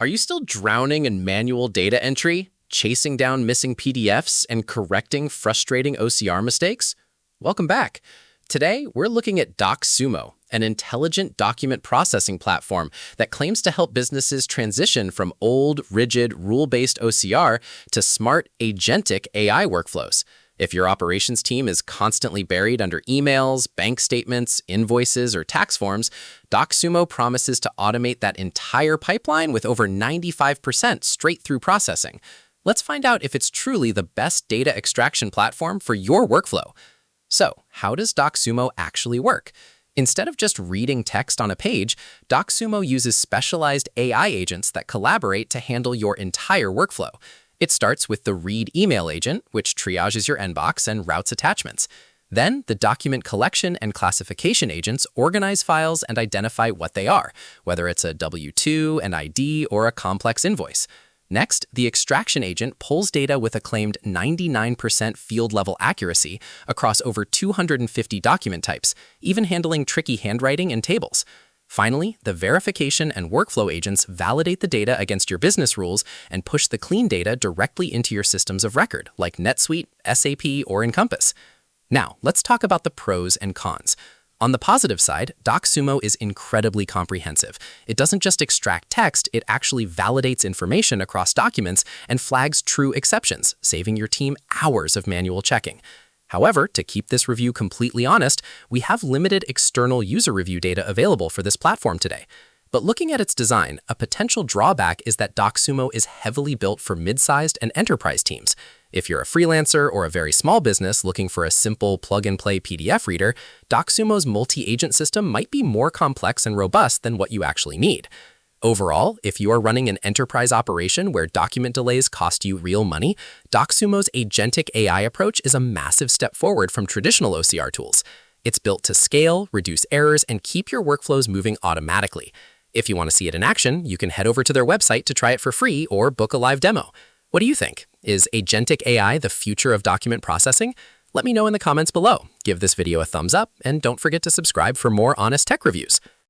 Are you still drowning in manual data entry, chasing down missing PDFs, and correcting frustrating OCR mistakes? Welcome back. Today, we're looking at DocSumo, an intelligent document processing platform that claims to help businesses transition from old, rigid, rule-based OCR to smart, agentic AI workflows. If your operations team is constantly buried under emails, bank statements, invoices, or tax forms, DocSumo promises to automate that entire pipeline with over 95% straight-through processing. Let's find out if it's truly the best data extraction platform for your workflow. So, how does DocSumo actually work? Instead of just reading text on a page, DocSumo uses specialized AI agents that collaborate to handle your entire workflow. It starts with the Read Email agent, which triages your inbox and routes attachments. Then, the Document Collection and Classification agents organize files and identify what they are, whether it's a W-2, an ID, or a complex invoice. Next, the Extraction agent pulls data with a claimed 99% field-level accuracy across over 250 document types, even handling tricky handwriting and tables. Finally, the Verification and Workflow agents validate the data against your business rules and push the clean data directly into your systems of record, like NetSuite, SAP, or Encompass. Now, let's talk about the pros and cons. On the positive side, DocSumo is incredibly comprehensive. It doesn't just extract text, it actually validates information across documents and flags true exceptions, saving your team hours of manual checking. However, to keep this review completely honest, we have limited external user review data available for this platform today. But looking at its design, a potential drawback is that DocSumo is heavily built for mid-sized and enterprise teams. If you're a freelancer or a very small business looking for a simple plug-and-play PDF reader, DocSumo's multi-agent system might be more complex and robust than what you actually need. Overall, if you are running an enterprise operation where document delays cost you real money, DocSumo's agentic AI approach is a massive step forward from traditional OCR tools. It's built to scale, reduce errors, and keep your workflows moving automatically. If you want to see it in action, you can head over to their website to try it for free or book a live demo. What do you think? Is agentic AI the future of document processing? Let me know in the comments below. Give this video a thumbs up, and don't forget to subscribe for more honest tech reviews.